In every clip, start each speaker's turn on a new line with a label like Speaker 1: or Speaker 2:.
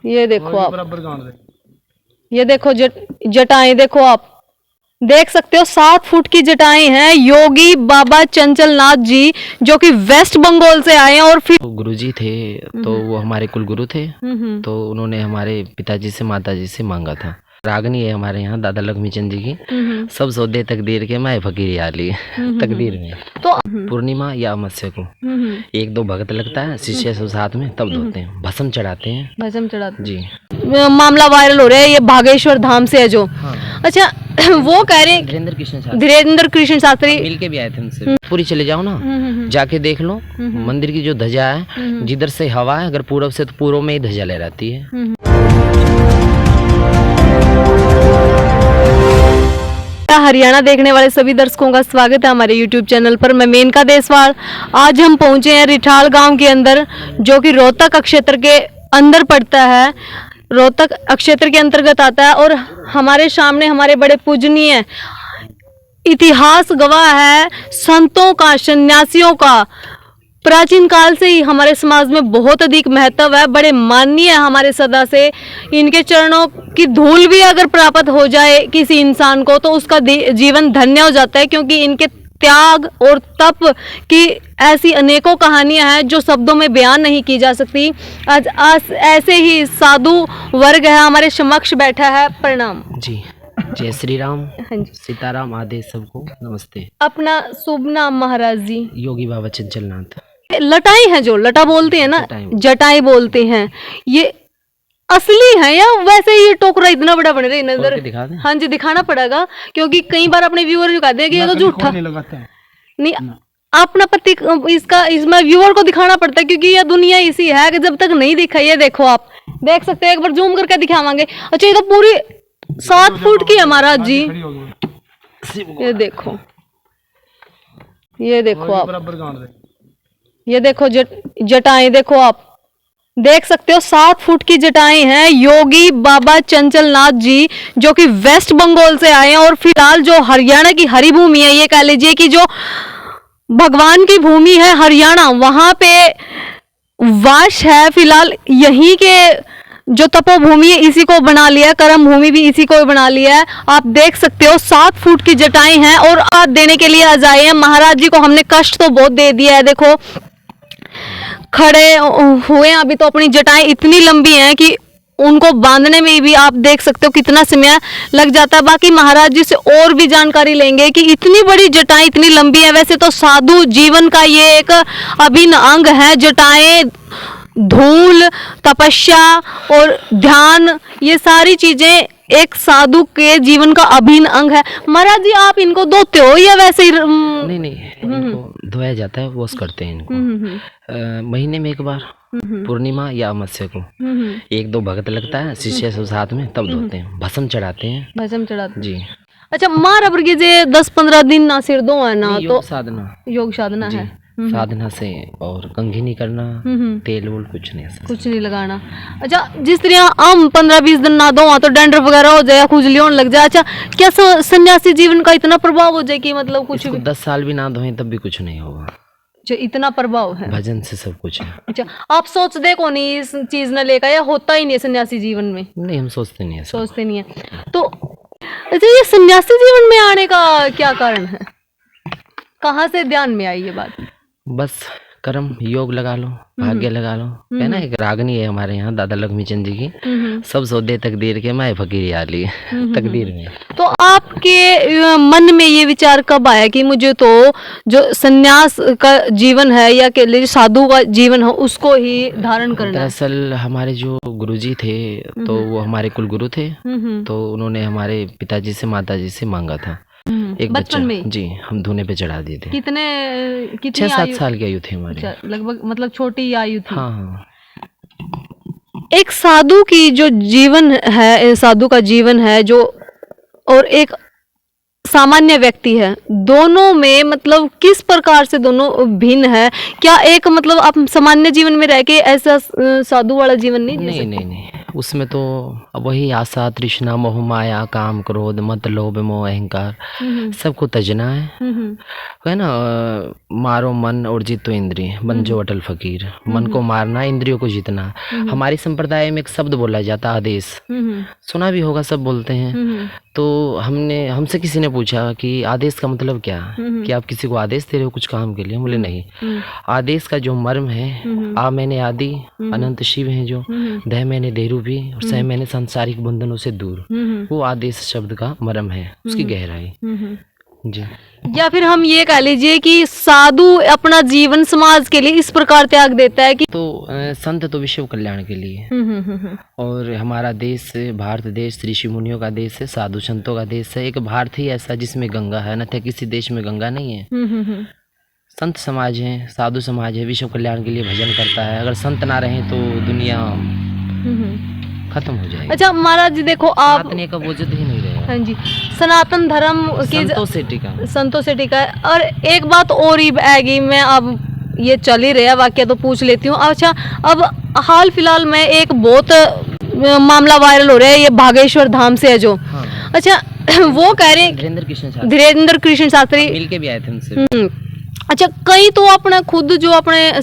Speaker 1: ये देखो आप, ये देखो जटाएं देखो, आप देख सकते हो 7 फुट की जटाएं हैं। योगी बाबा चंचल नाथ जी जो कि वेस्ट बंगाल से आए हैं और फिर
Speaker 2: गुरुजी थे तो वो हमारे कुल गुरु थे। तो उन्होंने हमारे पिताजी से माताजी से मांगा था। रागनी है हमारे यहाँ दादा लक्ष्मी चंद जी की। सब सौदे तकदीर के मैं फकीर आली तकदीर में तो पूर्णिमा या अमावस्या को 1-2 भगत लगता है, शिष्य सब साथ में तब धोते हैं, भस्म चढ़ाते हैं।
Speaker 1: भस्म चढ़ाते
Speaker 2: जी।
Speaker 1: मामला वायरल हो रहा है, ये भागेश्वर धाम से है जो।
Speaker 2: हाँ।
Speaker 1: अच्छा वो कह रहे हैं धीरेन्द्र कृष्ण शास्त्री
Speaker 2: मिल के भी आए थे उनसे। पूरी चले जाओ ना, जाके देख लो मंदिर की जो ध्वजा है, जिधर से हवा है, अगर पूर्व से तो पूर्व में ही ध्वजा लहराती है।
Speaker 1: हरियाणा देखने वाले सभी दर्शकों का स्वागत है हमारे YouTube चैनल पर। मैं मेनका देसवाल। आज हम पहुंचे हैं रिठाल गांव के अंदर जो कि रोहतक क्षेत्र के अंदर पड़ता है, रोहतक क्षेत्र के अंतर्गत आता है। और हमारे सामने हमारे बड़े पूजनीय इतिहास गवाह है संतों का, सन्यासियों का। प्राचीन काल से ही हमारे समाज में बहुत अधिक महत्व है, बड़े माननीय है हमारे सदा से। इनके चरणों की धूल भी अगर प्राप्त हो जाए किसी इंसान को तो उसका जीवन धन्य हो जाता है, क्योंकि इनके त्याग और तप की ऐसी अनेकों कहानियां हैं जो शब्दों में बयान नहीं की जा सकती। आज ऐसे ही साधु वर्ग है हमारे समक्ष बैठा है। प्रणाम
Speaker 2: जी। जय श्री राम, सीताराम आदेश सबको नमस्ते।
Speaker 1: अपना शुभ नाम महाराज जी?
Speaker 2: योगी बाबा चंचल नाथ।
Speaker 1: लटाई है जो लटा बोलते हैं ना, जटाई बोलते हैं, ये असली है या वैसे ये टोकरा इतना बड़ा बन रहा है नजर? हाँ जी दिखाना पड़ेगा, क्योंकि कई बार अपने व्यूअर जो कहते हैं कि ये तो झूठा नहीं। अपना प्रतीक इसमें व्यूअर को दिखाना पड़ता है, क्योंकि ये दुनिया इसी है कि जब तक नहीं दिखा। ये देखो आप देख सकते हैं, एक बार जूम करके दिखावांगे। अच्छा ये तो पूरी 7 फुट की है महाराज जी। ये देखो, ये देखो आप, ये देखो जटाएं देखो, आप देख सकते हो 7 फुट की जटाएं हैं। योगी बाबा चंचल नाथ जी जो कि वेस्ट बंगाल से आए हैं और फिलहाल जो हरियाणा की हरी भूमि है, ये कह लीजिए कि जो भगवान की भूमि है हरियाणा, वहां पे वास है फिलहाल। यहीं के जो तपोभूमि है इसी को बना लिया है, कर्म भूमि भी इसी को बना लिया है। आप देख सकते हो 7 फुट की जटाएं हैं और आज देने के लिए आज आए हैं। महाराज जी को हमने कष्ट तो बहुत दे दिया है, देखो खड़े हुए हैं अभी तो। अपनी जटाएं इतनी लंबी हैं कि उनको बांधने में भी आप देख सकते हो कितना समय लग जाता है। बाकी महाराज जी से और भी जानकारी लेंगे कि इतनी बड़ी जटाएं इतनी लंबी है। वैसे तो साधु जीवन का ये एक अभिन्न अंग है। जटाएं, धूल, तपस्या और ध्यान, ये सारी चीजें एक साधु के जीवन का अभिन्न अंग है। महाराज जी आप इनको धोते हो या वैसे ही?
Speaker 2: नहीं, इनको धोया जाता है, वॉश करते हैं इनको महीने में एक बार, पूर्णिमा या अमावस्या को 1-2 भगत लगता है, शिष्य सब साथ में तब धोते हैं, भस्म चढ़ाते हैं।
Speaker 1: भस्म चढ़ाते
Speaker 2: जी।
Speaker 1: अच्छा मार अबर के जे 10-15 दिन ना सिर दो है ना, तो योग साधना है,
Speaker 2: साधना से, और कंघी नहीं करना, तेल वोल कुछ नहीं
Speaker 1: लगाना। अच्छा जिस तरह हम 15-20 दिन ना दो तो डैंड्रफ वगैरह हो जाए, खुजली होने लग जाए। अच्छा क्या सन्यासी जीवन का इतना प्रभाव हो जाए कि मतलब कुछ भी
Speaker 2: 10 साल भी ना धोए तब भी कुछ नहीं होगा?
Speaker 1: जो इतना प्रभाव है,
Speaker 2: भजन से सब कुछ है।
Speaker 1: अच्छा आप सोचते को नहीं इस चीज न लेकर, या होता ही नहीं सन्यासी जीवन में?
Speaker 2: नहीं, हम सोचते नहीं है।
Speaker 1: तो अच्छा ये सन्यासी जीवन में आने का क्या कारण है? कहाँ से ध्यान में आई ये बात?
Speaker 2: बस कर्म योग लगा लो, भाग्य लगा लो, है ना। एक रागनी है हमारे यहाँ दादा लक्ष्मी चंद जी की। सब सौदे तकदीर के मैं फकीर आली तकदीर में।
Speaker 1: तो आपके मन में ये विचार कब आया कि मुझे तो जो सन्यास का जीवन है या के साधु का जीवन हो उसको ही धारण करना है?
Speaker 2: दरअसल हमारे जो गुरुजी थे तो वो हमारे कुल गुरु थे। तो उन्होंने हमारे पिताजी से माताजी से मांगा था एक बच्चा में। जी, हम धूने पे चढ़ा दिए थे।
Speaker 1: कितने
Speaker 2: 6-7 साल की आयु थी हमारी
Speaker 1: लगभग, मतलब छोटी आयु थी।
Speaker 2: हाँ।
Speaker 1: एक साधु की जो जीवन है, साधु का जीवन है जो, और एक सामान्य व्यक्ति है, दोनों में मतलब किस प्रकार से दोनों भिन्न है? क्या एक मतलब आप सामान्य जीवन में रह के ऐसा साधु वाला जीवन नहीं?
Speaker 2: नहीं, उसमें तो अब वही आशा तृष्णा मोह माया काम क्रोध मत लोभ मोह अहंकार सबको तजना है ना। मारो मन और जीतो इंद्रिय बन जो अटल फकीर। मन को मारना, इंद्रियों को जीतना। हमारी संप्रदाय में एक शब्द बोला जाता है आदेश, सुना भी होगा, सब बोलते हैं। तो हमसे किसी ने पूछा कि आदेश का मतलब क्या, कि आप किसी को आदेश दे रहे हो कुछ काम के लिए? बोले नहीं, आदेश का जो मर्म है, आ मैंने आदि अनंत शिव है जो, दह मैंने देरू भी और सह मैंने सांसारिक बंधनों से दूर, वो आदेश शब्द का मर्म है, उसकी गहराई जी।
Speaker 1: या फिर हम ये कह लीजिए कि साधु अपना जीवन समाज के लिए इस प्रकार त्याग देता है कि
Speaker 2: तो संत तो विश्व कल्याण के लिए, और हमारा देश भारत देश ऋषि मुनियों का देश है, साधु संतों का देश है। एक भारत ही ऐसा जिसमें गंगा है, न किसी देश में गंगा नहीं है। संत समाज है, साधु समाज है, विश्व कल्याण के लिए भजन करता है। अगर संत ना रहे तो दुनिया खत्म हो जाएगी।
Speaker 1: अच्छा महाराज जी देखो, आप
Speaker 2: का वजूद ही नहीं रहेगा।
Speaker 1: हाँ जी, सनातन धर्म संतों से टिका है। और एक बात और ही आएगी, मैं अब ये चल ही रहा वाक्य तो पूछ लेती हूँ। अच्छा, अब हाल फिलहाल में एक बहुत मामला वायरल हो रहा है, ये बागेश्वर धाम से है जो। हाँ। अच्छा वो कह रहे हैं धीरेन्द्र कृष्ण शास्त्री
Speaker 2: मिलके भी आए थे उनसे।
Speaker 1: अच्छा, कई तो अपने खुद जो अपने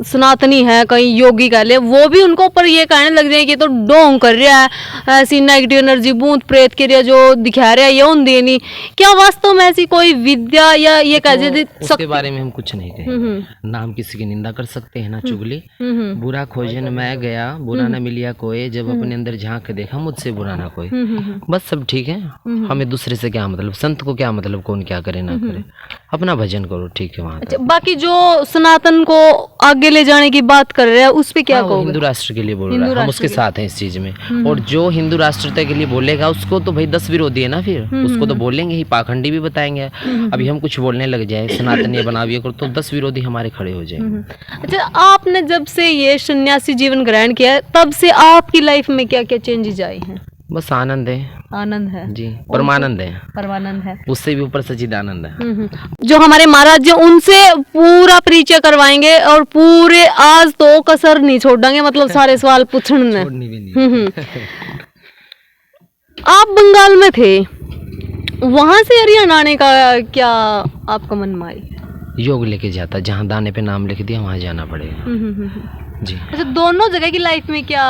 Speaker 1: सनातनी है, कई योगी कह ले, वो भी उनको ऊपर ये कहने लग जाए कि तो डोंग कर रहा है, ऐसी नेगेटिव एनर्जी भूत प्रेत के लिए जो दिखा रहा है ये उन देनी। क्या वास्तव में ऐसी कोई विद्या या ये कह जाए
Speaker 2: उसके बारे में हम कुछ नहीं कहें। नाम किसी की निंदा कर सकते हैं ना चुगली। बुरा खोजे न मैं गया, बुरा न मिलिया कोई, जब अपने अंदर झांक के देखा मुझसे बुरा ना कोई। बस सब ठीक है, हमें दूसरे से क्या मतलब, संत को क्या मतलब, कौन क्या करे ना करे, अपना भजन करो, ठीक है वहाँ।
Speaker 1: अच्छा, बाकी जो सनातन को आगे ले जाने की बात कर रहे हैं उस पे क्या कहोगे?
Speaker 2: हिंदू राष्ट्र के लिए बोल रहा है, हम उसके साथ हैं इस चीज में। और जो हिंदू राष्ट्रता के लिए बोलेगा उसको तो भाई 10 विरोधी है ना, फिर उसको तो बोलेंगे ही, पाखंडी भी बताएंगे। अभी हम कुछ बोलने लग जाए सनातनी बनाविए करो तो 10 विरोधी हमारे खड़े हो जाएंगे।
Speaker 1: अच्छा, आपने जब से ये सन्यासी जीवन ग्रहण किया तब से आपकी लाइफ में क्या क्या चेंजेस आए हैं?
Speaker 2: बस आनंद है, आनंद है जी, परमानंद है, परमानंद है, उससे भी ऊपर सच्चिदानंद है।
Speaker 1: जो हमारे महाराज जी उनसे पूरा परिचय करवाएंगे और पूरे आज तो कसर नहीं छोड़ेंगे, मतलब सारे सवाल पूछने। आप बंगाल में थे, वहां से हरियाणा आने का क्या आपका मन में आई?
Speaker 2: योग लेके जाता, जहाँ दाने पे नाम लिख दिया वहाँ जाना पड़ेगा जी।
Speaker 1: अच्छा, दोनों जगह की लाइफ में क्या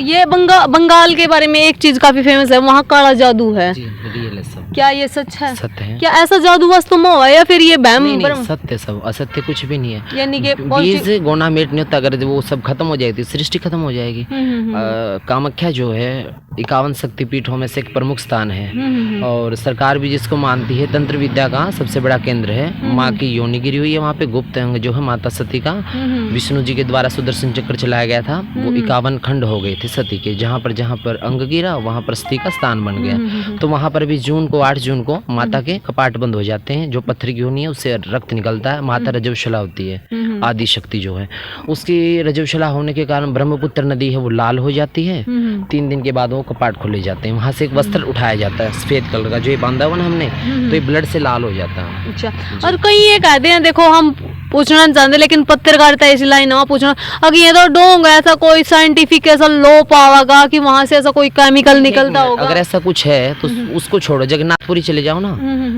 Speaker 1: ये बंगाल के बारे में एक चीज काफी फेमस है, वहाँ काला जादू है जी, रियल है सब। क्या ये सच है? सत्य है। क्या ऐसा जादू वास्तव में हुआ या फिर ये बहम?
Speaker 2: नहीं, सत्य सब, असत्य कुछ भी नहीं है। यानी कि बीज गोना मेट नहीं होता, अगर वो सब खत्म हो जाएगी सृष्टि खत्म हो जाएगी। कामाख्या जो है 51 शक्तिपीठों में से एक प्रमुख स्थान है, और सरकार भी जिसको मानती है, तंत्र विद्या का सबसे बड़ा केंद्र है। माँ की योनि गिरी हुई है वहाँ पे, गुप्त अंग जो है माता सती का विष्णु जी के द्वारा सुदर्शन चक्र चलाया गया था, वो 51 खंड हो गए थे सती के। जहाँ पर अंग गिरा वहाँ पर सती का स्थान बन गया। तो वहाँ पर भी 8 जून को माता के कपाट बंद हो जाते हैं। जो पत्थर की योनि है उससे रक्त निकलता है, माता रजवशला होती है, आदि शक्ति जो है उसकी रजवशला होने के कारण ब्रह्मपुत्र नदी है वो लाल हो जाती है। 3 दिन के बाद वो कपाट खोले जाते हैं, वहाँ से एक वस्त्र उठाया जाता है सफेद कलर का, जो ये बांधा हुआ ना हमने, तो ये ब्लड से लाल हो जाता है।
Speaker 1: अच्छा, और कई ये कहते हैं, देखो हम पूछना चाहते लेकिन पत्रकारिता इस लाइन में पूछना, अगर ये तो डोंग ऐसा कोई साइंटिफिक ऐसा लो पावागा कि वहाँ से ऐसा कोई केमिकल निकलता होगा?
Speaker 2: अगर ऐसा कुछ है तो उसको छोड़ो, जगन्नाथपुरी चले जाओ ना,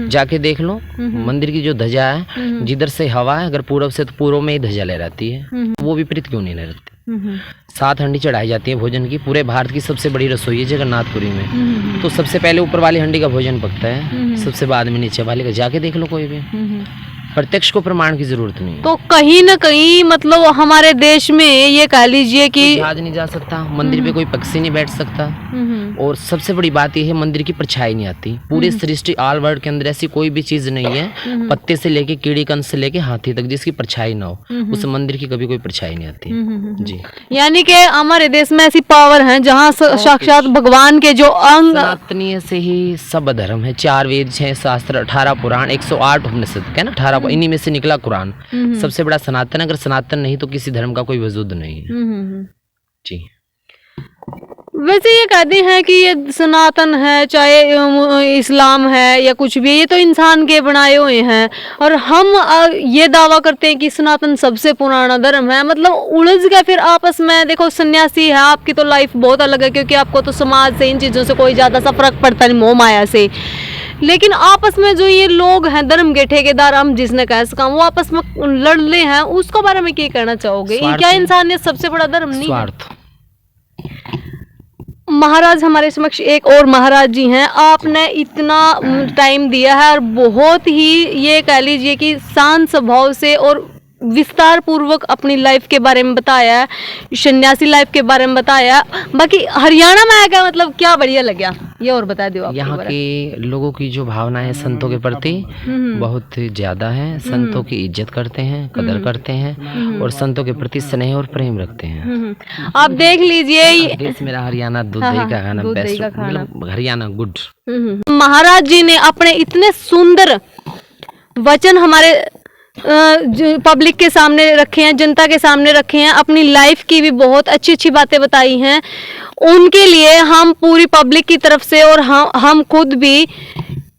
Speaker 2: जाके देख लो मंदिर की जो ध्वजा है, जिधर से हवा है, अगर पूर्व से तो पूर्व में ही ध्वजा लहराती है, वो विपरीत क्यों नहीं लहराती? 7 हंडी चढ़ाई जाती है भोजन की, पूरे भारत की सबसे बड़ी रसोई है जगन्नाथपुरी में। तो सबसे पहले ऊपर वाली हंडी का भोजन पकता है, सबसे बाद में नीचे वाले का। जाके देख लो कोई भी, प्रत्यक्ष को प्रमाण की जरूरत नहीं।
Speaker 1: तो कहीं न कहीं मतलब हमारे देश में ये कह लीजिए कि
Speaker 2: जहाज नहीं जा सकता, मंदिर पे कोई पक्षी नहीं बैठ सकता, और सबसे बड़ी बात यह है मंदिर की परछाई नहीं आती। पूरे सृष्टि ऑल वर्ल्ड के अंदर ऐसी कोई भी चीज नहीं है, पत्ते से लेके कीड़ी कंस से लेके हाथी तक, जिसकी परछाई ना हो, उस मंदिर की कभी कोई परछाई नहीं आती जी।
Speaker 1: यानी कि हमारे देश में ऐसी पावर है जहाँ साक्षात भगवान के जो अंग,
Speaker 2: सनातनीय से ही सब धर्म है, 4 वेद, 6 शास्त्र, 18 पुराण, 108 उपनिषद है ना, 18 इन्हीं में से निकला कुरान। सबसे बड़ा सनातन, अगर सनातन नहीं तो किसी धर्म का कोई वजूद नहीं है जी।
Speaker 1: वैसे ये कहते हैं कि ये सनातन है, चाहे इस्लाम है या कुछ भी, ये तो इंसान के बनाए हुए हैं, और हम ये दावा करते हैं कि सनातन सबसे पुराना धर्म है। मतलब उलझ गया फिर आपस में। देखो सन्यासी है, आपकी तो लाइफ बहुत अलग है, क्योंकि आपको तो समाज से, इन चीज़ों से कोई ज़्यादा सा फर्क पड़ता नहीं, मोह माया से। लेकिन आपस में जो ये लोग हैं धर्म के ठेकेदार, हम जिसने कह सका, वो आपस में लड़ते हैं, उसको बारे में क्या कहना चाहोगे? क्या इंसानियत सबसे बड़ा धर्म नहीं है? महाराज हमारे समक्ष एक और महाराज जी हैं। आपने इतना टाइम दिया है और बहुत ही, ये कह लीजिए कि शांत स्वभाव से और विस्तार पूर्वक अपनी लाइफ के बारे में बताया, सन्यासी लाइफ के बारे में बताया। बाकी हरियाणा में आएगा, मतलब क्या बढ़िया लगा, ये और बता दो आप।
Speaker 2: यहाँ के लोगों की जो भावना है संतों के प्रति बहुत ज्यादा है। संतों की इज्जत करते हैं, कदर करते हैं, और संतों के प्रति स्नेह और प्रेम रखते हैं।
Speaker 1: आप देख लीजिए,
Speaker 2: मेरा हरियाणा दूध दही का खाना बेस्ट, मतलब हरियाणा गुड।
Speaker 1: महाराज जी ने अपने इतने सुंदर वचन हमारे पब्लिक के सामने रखे हैं, जनता के सामने रखे हैं, अपनी लाइफ की भी बहुत अच्छी अच्छी बातें बताई हैं। उनके लिए हम पूरी पब्लिक की तरफ से और हम खुद भी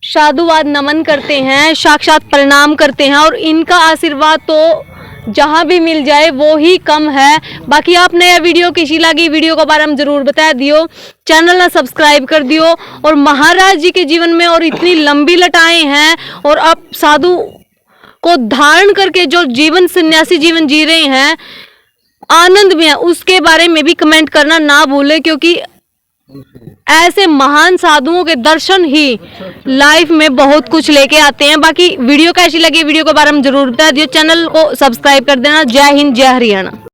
Speaker 1: साधुवाद नमन करते हैं, साक्षात प्रणाम करते हैं, और इनका आशीर्वाद तो जहाँ भी मिल जाए वो ही कम है। बाकी आपने यह वीडियो कैसी लगी, वीडियो के बारे में जरूर बता दियो, चैनल ना सब्सक्राइब कर दियो। और महाराज जी के जीवन में और इतनी लंबी लटाएं हैं, और अब साधु को धारण करके जो जीवन, सन्यासी जीवन जी रहे हैं, आनंद में है, उसके बारे में भी कमेंट करना ना भूले, क्योंकि ऐसे महान साधुओं के दर्शन ही लाइफ में बहुत कुछ लेके आते हैं। बाकी वीडियो कैसी लगी, वीडियो के बारे में जरूर बता दियो, चैनल को सब्सक्राइब कर देना। जय हिंद, जय हरियाणा।